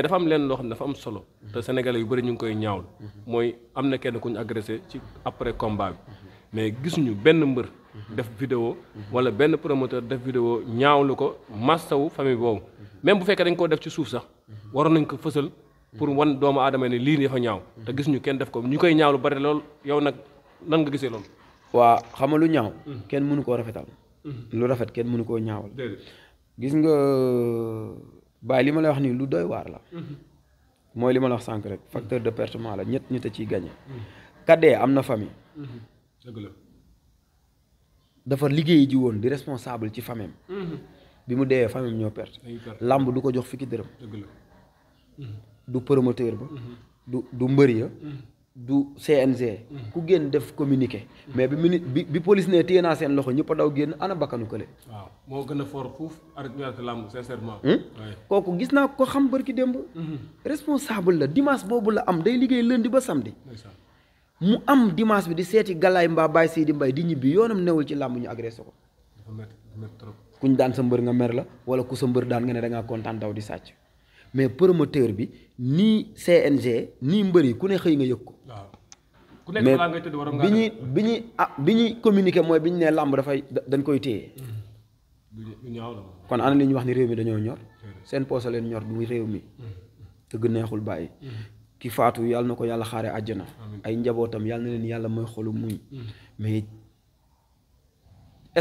dafa am leen loo xam ne dafa am solo te sénégalais yu bëri ñu ngi koy ñaawlu mooy am na kenn ku ñu agressé ci après combat bi mais gisuñu benn mbër def vidéo wala benn promoteur def vidéo ñaawlu ko massawu famille boobu même bu fekkee dañ koo def ci suuf sax waroon nañ ko fësal pour wan doomu aadama ne lii dafa ñaaw te gisuñu kenn def ko ñu koy ñaawlu bari lool yow nag nan nga gisee loolu. waa xam nga lu ñaaw kenn mënu koo rafetal lu rafet kenn mënu koo ñaawal gis nga bàyyi li ma lay wax nii lu doy waar la mooy li ma la wax sànq rek facteur de pertement la ñett a ciy gagné kadee am na famille dëgg la dafa liggéey ji woon di responsable ci famille bi mu deewee famille ñoo perte làmb du ko jox fukki dërëm dëgg la du promoteur ba du mbër ya du CNG ku génn def communiqué mais bi police ne téye naa seen loxo ñëpp a daw génn ana bakkanu kële waaw moo gën a fort fuuf arrêté lamb sincèrement kooku gis naa ko xam bërki démb responsable la dimanche boobu la am day liggéey lundi ba samedi mu am dimanche bi di seeti galaay mbaa Baye Seydi Mbaye di ñibbi yoonam newul ci làmb ñu agressé ko dafa métti trop kuñ daan sa mbër nga mer la wala ku sa mbër daan nga ne da ngaa kontaan daw di sàcc mais promoteur bi nii CNG nii mbër yi ku ne xëy nga yëg ko mais bi ñuy communiqué mooy bi ñu nee làmb dafay dañ koy téye kon ana li ñu wax ni réew mi dañoo ñor seen poosa leen ñor du réew mi te gën neexul bàyyi ki faatu yàlla na ko yàlla xaare àjjana ay njabootam yàlla na leen yàlla mooy xolu muñ mais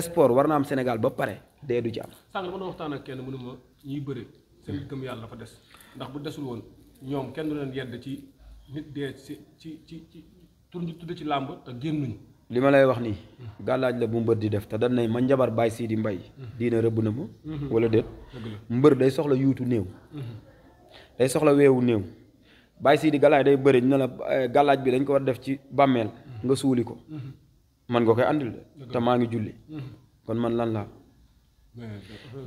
sport war na am Sénégal ba pare dee du ci am sànq dama doon waxtaan ak kenn mënu ma ñuy bëre seen gëm yàlla dafa des ndax bu desul woon ñoom kenn du leen yedd ci nit dee ci tur ñu tudd ci làmb te génnuñu li ma lay wax nii gàllaaj la bu mbër di def te dañ ne ma njabar Baye Sidi Mbaye diina rëbb na ma wala déet mbër day soxla yuutu néew day soxla weewu néew Baye Sidi gàllaaj day bëri ñu ne la gàllaaj bi dañ ko war def ci bàmmeel nga suuli ko man nga koy andil de te maa ngi julli kon man lan la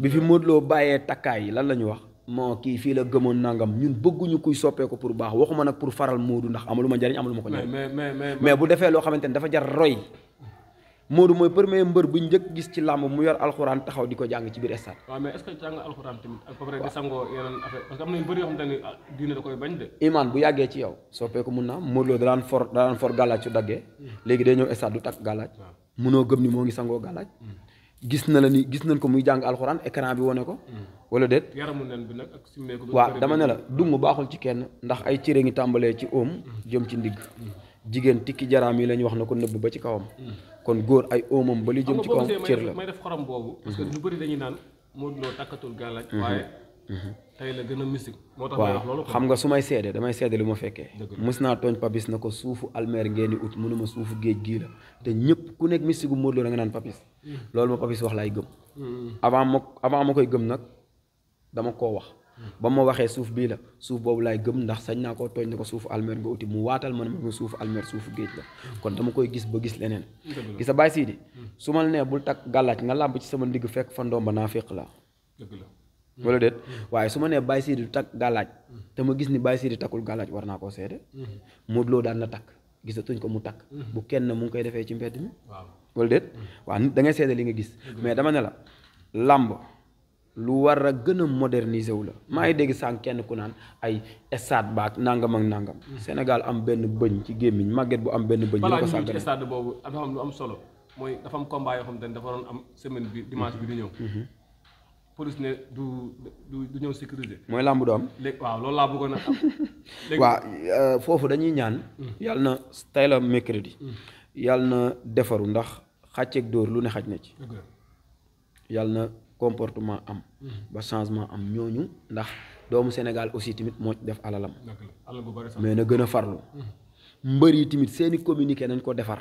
bi fi Modou Lo bàyyee takkaay yi lan la ñu wax moo kii fii la gëmoon nangam ñun bëgguñu kuy soppee ko pour baax waxuma nag pour faral Modou ndax amalu ma njariñ amalu ma ko njariñ mais bu defee loo xamante ne dafa jar roy Modou mooy premier mbër bu njëkk gis ci làmb mu yor alxuraan taxaw di ko jàng ci biir stade. waaw mais est-ce que jàng alxuraan tamit ak ba pare di sangoo yeneen affaire parce que am na yu bëri yoo xamante ne diine da koy bañ de. imaan bu yàggee ci yow soppee ko mun naa Modou Lo daan for gàllaaj su daggee léegi day ñëw stade du takk gàllaaj munoo gëm ni moo ngi sangoo gàllaaj gis na la ni gis nañ ko muy jàng alxuraan écran bi wane ko wala déet yaramu nen bi nag ak simmeeku bi waaw dama ne la dung baaxul ci kenn ndax ay cire ngi tàmbalee ci oom jëm ci ndigg jigéen tikki jaraam yi la ñu wax na ko nëbb ba ci kawam kon góor ay oomam ba li jëm ci kawam cër la may def xorom boobu parce que ñu bëri dañuy naan Modou Lo takkatul gàllaaj waaye tey la gën a mystique moo tax may wax loolu xam nga su may seede damay seede lu ma fekkee mës naa tooñ Papis na ko suufu almeer ngeen di ut mënuma suufu géej gii la te ñëpp ku nekk mystique gu Modou Lo da nga naan Papis loolu ma Papis wax laay gëm avant ma koy gëm nag dama koo wax ba ma waxee suuf bii la suuf boobu laay gëm ndax sañ naa koo tooñ ne ko suufu almeer nga uti mu waatal man ma suufu almeer suufu géej la kon dama koy gis ba gis leneen gisa Baye Sidi su ma nee bul takk gàllaaj nga làmb ci sama ndigg fekk fa ndomba naa féq la wala déet waaye su ma nee Baye Sidi du takk gàllaaj te ma gis ni Baye Sidi takkul gàllaaj war naa koo seede Modou Lo daan na takk gisatuñ ko mu takk bu kenn mu ngi koy defee ci mbedd mi wala déet waaw nit da ngay seede li nga gis mais dama ne la làmb lu war a gën a moderniser wu la maa ngi dégg sànq kenn ku naan ay stade baak nangam ak nangam Sénégal am benn bëñ ci gémmiñ màgget bu am benn bëñ ñu ko sàgg ci stade boobu dafa am lu am solo mooy dafa am combat yoo xam ne dafa doon am semaine bi dimanche bi di ñëw police ne du ñëw sécuriser mooy làmb du am léegi waaw loolu laa bëggoon a am waaw foofu dañuy ñaan yàlla na tey la mercredi yàlla na defaru ndax xàcceeg dóor lu ne xaj na ci yàlla na comportement am ba changement am ñooñu ndax doomu Sénégal aussi tamit moo def alalam mais na gën a farlu mbër yi tamit seeni communiqué nañ ko defar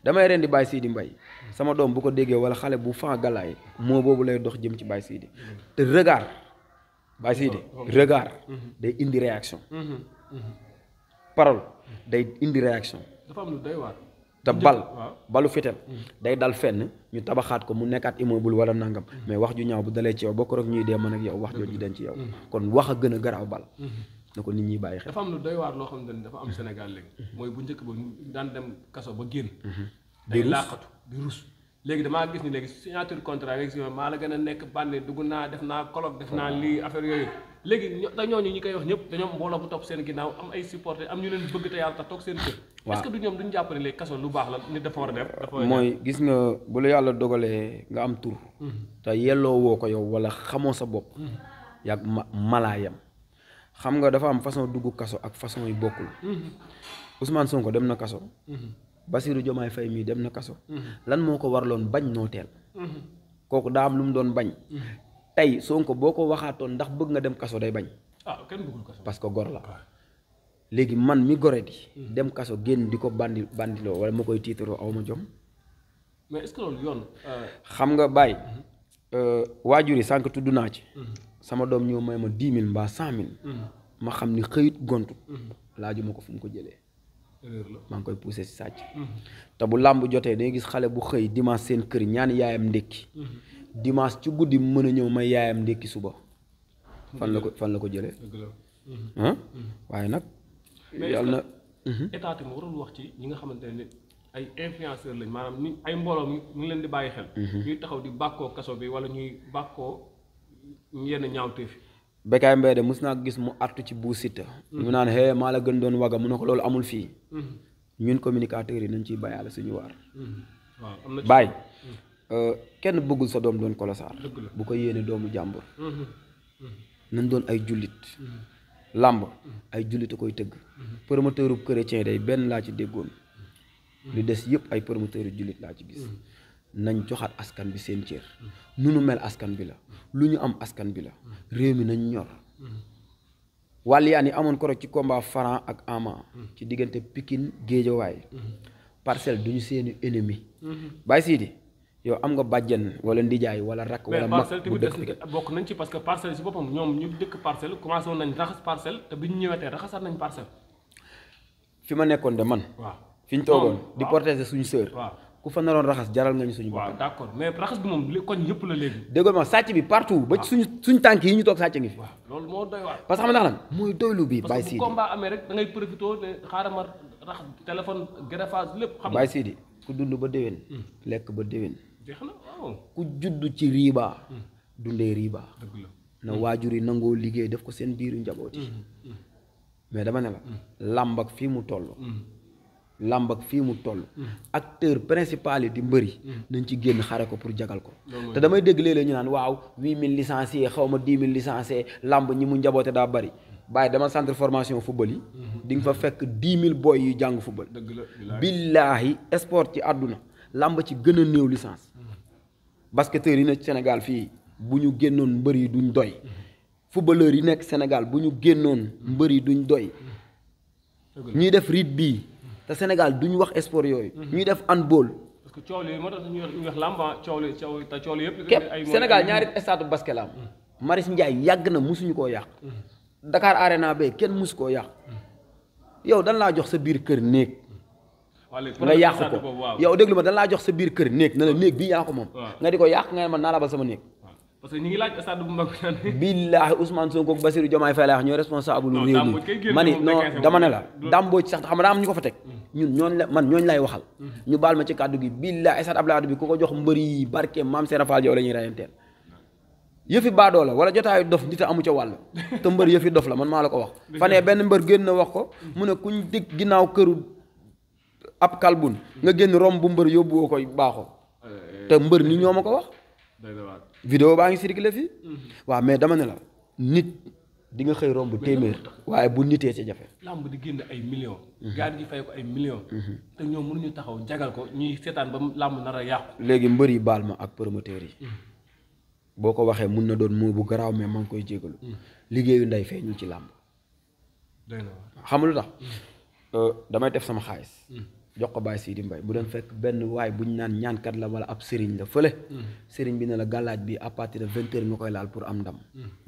damay ren di Baye Sidi Mbaye sama doom bu ko déggee wala xale bu fan galaay moo boobu lay dox jëm ci Baye Sidi te regard Baye Sidi regard day indi réaction parole day indi réaction dafa am lu doy waar te balu fitel day dal fenn ñu tabaxaat ko mu nekkaat immeuble wala nangam mais wax ju ñaaw bu dalee ci yow bokk rek ñuy dee man ak yow wax jooju den ci yow kon wax a gën a garaaw bal na ko nit ñi bàyyi xel dafa am lu doy waar loo xam ne dafa am Sénégal léegi mooy bu njëkk ba daan dem kaso ba génn day laaxatu di rus léegi damaa gis ni léegi signature contrat léegi si maa la gën a nekk bànne dugg naa def naa colloque def naa lii affaire yooyu léegi te ñooñu ñi koy wax ñëpp dañoo mbooloo bu topp seen ginnaaw am ay supporter am ñu leen bëgg te yàlla tax toog seen kër. waaw est-ce que du ñoom duñu jàpp ne léegi kaso lu baax la nit dafa war a def. mooy gis nga bu la yàlla dogalee nga am tur. te yelloo woo ko yow wala xamoo sa bopp. yàgg malaayam xam nga dafa am façon dugg kaso ak façon yu bokkul. Ousmane Sonko dem na kaso. Bassirou Diomaye Faye mii dem na kaso. lan moo ko warloon bañ nooteel. kooku daa am lu mu doon bañ. tey Sonko boo ko waxaatoon ndax bëgg nga dem kaso day bañ. kenn bëggul kaso parce que gor la. léegi man mi gore di dem kaso génn di ko bandiloo wala ma koy tiitaroo aw ma jom. mais est-ce que loolu yoon. xam nga bàyyi. waajur yi sànq tudd naa ci. sama doom ñëw may ma 10 000 mbaa 100 000. ma xam ni xëyit gontu. laaju ma ko fu mu ko jëlee. maa ngi koy poussé si sàcc. te bu làmb jotee day gis xale bu xëy dimanche seen kër ñaan yaayam ndékki. dimanche ci guddi mu mën a ñëw may yaayam ndékki suba. fan la ko jëlee. waaye nag. yàlla na état tamit warul wax ci ñi nga xamante ne ay influenceurs lañ maanaam ni ay mbooloo ñu ngi leen di bàyyi xel. ñuy taxaw di bàkkoo kaso bi wala ñuy bàkkoo yenn ñaawteef. Bécaye Mbaye de mos naa gis mu artu ci Bou Siteu. mu naan hee maa la gën doon waga mu ne ko loolu amul fii. ñun communicateurs yi nañ ciy bàyyaale suñu waar. waaw am na ci bàyyi kenn bëggul sa doom doon kolosaar. bu ko yéene doomu jàmbur. nañ doon ay jullit. làmb ay jullit a koy tëgg. promoteur bu chrétien day benn laa ci déggoon. lu des yëpp ay promoteur yu jullit laa ci gis. nañ joxaat askan bi seen cër. nu nu mel askan bi la. lu ñu am askan bi la. réew mi nañ ñor. wàlliyaan yi amoon koro ci combat Franc ak Ama. ci diggante Pikine Géejawaay. Parcelles duñu seeni ennemi. Baye Sidi yow am nga bàjjen wala ndijaay wala rakk wala mag bu dëkk Pikine bokk nañ ci parce que Parcelles si boppam ñoom ñu dëkk Parcelles commencé woon nañ raxas Parcelles te bi ñu ñëwetee raxasaat nañ Parcelles. fi ma nekkoon de man. waaw fi ñu toogoon di protéger suñu sœur. waaw ku fa naroon raxas jaral nga ñu suñu bopp. waaw d'accord mais raxas bi moom li koñ yëpp la léegi. déggoo ma sàcc bi partout. ba ci suñu tànk yi ñu toog sàcc ngi fi. waaw loolu moo doy waar. parce que xam nga ndax lan mooy doylu bi Baye Sidi. parce que bu combat amee rek da ngay profité ne xaaral ma raxas téléphone greffage lépp. xam nga Baye Sidi ku dund ba déwén. lekk ba déwén. jeex na waaw. ku judd ci riba. dundee riba. dëgg la na waajur yi nangoo liggéey def ko seen biiru njaboot yi. mais dama ne la. làmb ak fii mu toll. làmb ak fii mu toll. acteur principal yi di mbëri. nañ ci génn xare ko pour jagal ko. te damay dégg léeg-léeg ñu naan waaw 8000 licenciés xaw ma 10 000 licenciés làmb ñi mu njaboote daa bari. bàyyi dama centre formation football yi. di nga fa fekk 10 000 boy yu jàng football. dëgg la billaahi sport ci àdduna làmb ci gën a néew licence. basketteurs yi nekk Sénégal fii bu ñu génnoon mbër yi duñ doy. footballeurs yi nekk Sénégal bu ñu génnoon mbër yi duñ doy. ñuy def rugby te Sénégal duñ wax sport yooyu. ñuy def handball. parce que coow li moo tax ñuy wax làmb coow li yëpp. képp Sénégal ñaari stade basket la am. Maris Ndiaye yàgg na musuñu koo yàq. Dakar Arena bee kenn musu koo yàq. yow dan laa jox sa biir kër néeg. nga yàq ko yow déglu ma dan laa jox sa biir kër néeg na la néeg bii yaa ko moom. nga di ko yàq nga ne man naa labal sama néeg. parce que ñu ngi laaj stade bu mag. billaahi Ousmane Sonko ak Bassirou Diomaye Faye la wax ñooy responsable lu réew mi ma ni non dama ne la dàmboo ci sax xam nga daa am ñu ko fa teg ñun ñooñu lay waxal ñu baal ma ci kàddu gi billaahi stade Abdoulaye Wade bi ku ko jox mbër yi barke maam Serap Fall yow la ñuy rayanteel yëfi baadoo la wala jotaayu dof nit a amu ca wàll te mbër yëfi dof la man maa la ko wax fanee benn mbër génn na wax ko mu ne kuñ dig ginnaaw këru ab kalbun nga génn romb bu mbër yóbbuwoo koy baaxoo te mbër ni ñoo ma ko wax vidéo baa ngi circulé fii waaw mais dama ne la nit di nga xëy romb téeméer waaye bu nitee ci jafe lamb di génn ay millions gaar gi fay ko ay millions te ñoom mënuñu taxaw jagal ko ñuy seetaan ba lamb nar a yàqu léegi mbër yi baal ma ak promoteurs yi boo ko waxee mun na doon moo bu garaaw mais maa ngi koy jégalu liggéeyu nday feeñul ci làmb xam lu tax damay def sama xaalis jox ko Baye Sidi Mbaye bu doon fekk benn waay bu ñu naan ñaankat la wala ab sëriñ la fële sëriñ bi ne la gàllaaj bi à partir de 20 heures nga koy laal pour am ndam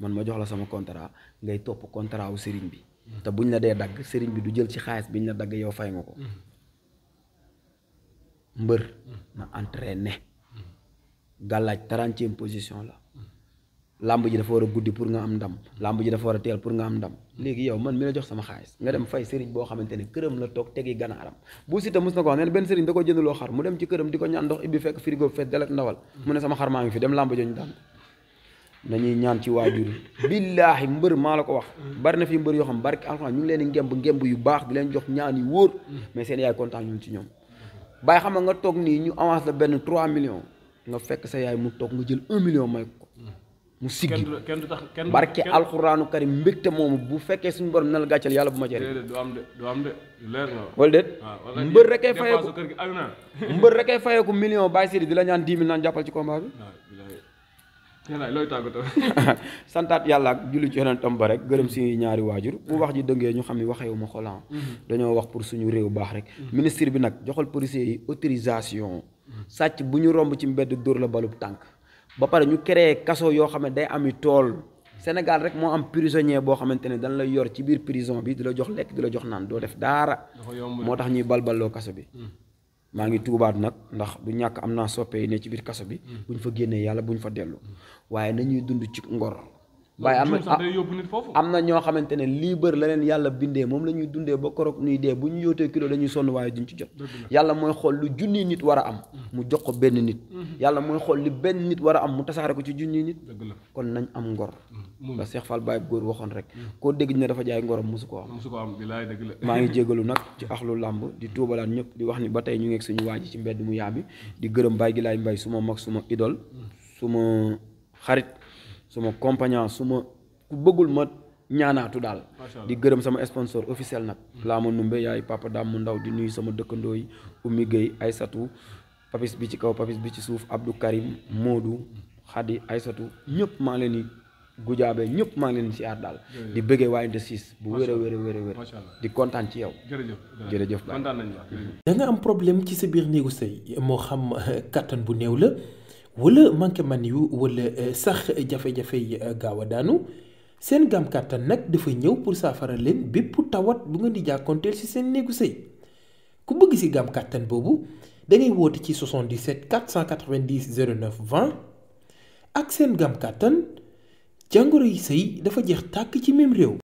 man ma jox la sama contrat ngay topp contrat wu sëriñ bi te buñ la dee dagg sëriñ bi du jël ci xaalis biñ la dagg yow fay nga ko mbër na entraîné gàllaaj 30e position la làmb ji dafa war a guddi pour nga am ndam làmb ji dafa war a teel pour nga am ndam léegi yow man mi la jox sama xaalis nga dem fay sëriñ boo xamante ne këram la toog tegi ganaaram bu Siteu mus na ko wax ne benn sëriñ da ko jëndaloo xar mu dem ci këram di ko ñaan ndox ibbi fekk frigo fees delet ndawal mu ne sama xar maa ngi fi dem làmb joñ daan nañuy ñaan ci waajur billaahi mbër maa la ko wax bari na fi mbër yoo xam barki alxuraan ñu ngi leen di ngemb yu baax di leen jox ñaan yu wóor mais seen yaay kontaan ñun ci ñoom bàyyi xam nga toog nii ñu avance la benn 3 millions nga fekk sa yaay mu toog nga jël 1 million may ko mu siggi barke alxuraanu karim mbégte moomu bu fekkee suñu borom na la gàccal yàlla bu ma jëriñ du am de leer na wala déet mbër rekay fayeeku mbër rekay fayeeku million bàyyi sidi di la ñaan 10 000 naan jàppal ci combat bi looy tàggatoo santaat yàlla ak julli ci yonentam ba rek gërëm si ñaari waajur bu wax ji dëngee ñu xam ne waxewu ma xolan dañoo wax pour suñu réew baax rek ministre bi nag joxal policiers yi autorisation sàcc bu ñu romb ci mbedd dóor la balub tànk ba pare ñu créé kaso yoo xam ne day ami tool Sénégal rek moo am prisonnier boo xamante ne dañ lay yor ci biir prison bi di la jox lekk di la jox naan doo def daara moo tax ñuy balballoo kaso bi maa ngi tuubaat nag ndax du ñàkk am naa soppe yi ne ci biir kaso bi buñ fa génnee yàlla buñ fa dellu waaye nañuy dund ci ngor waaye am na ñoo xamante ne lii bër la leen yàlla bindee moom la ñuy dundee ba korog nuy dee bu ñu yootee kilo dañuy sonn waaye duñ ci jot yàlla mooy xool lu junni nit war a am mu jox ko benn nit yàlla mooy xool li benn nit war a am mu tasaare ko ci junni nit kon nañ am ngor la Cheikh Fall Baye góor waxoon rek koo dégg ne dafa jaay ngorom mosu ko am maa ngi jégalu nag ci axlu làmb di tuubalaat ñëpp di wax ni ba tey ñu ngeeg suñu waa ji ci mbedd mu yaabi di gërëm Baye gi laay mbay suma mag suma idole suma xarit suma compagnon suma ku bëggul ma ñaanaatu daal di gërëm sama sponsor officiel nag laa ma numbe yaay papa daam mu ndaw di nuyu sama dëkkandoo yi Oumy Gueye Aysatu papis bi ci kaw papis bi ci suuf Abdou Karim Modou Khady Aysatu ñëpp maa ngi leen di gujaabe ñëpp maa ngi leen di siyaar daal di bëggee waaye de siis bu wér a wér a wér a wér di kontaan ci yow jërëjëf da nga am problème ci sa biir néegu sëy moo xam kattan bu néew la wala manqué man yu wala sax jafe-jafe yi gaaw a daanu seen gaam kàttan nag dafa ñëw pour saafara leen bépp tawat bu nga di jàkkoonteel ci seen néegu sëy ku bëgg ci gaam kàttan boobu da ngay woote ci 77 490 09 20 ak seen gaam kàttan jàngoro yi sëy dafa jeex tàkk ci même réew.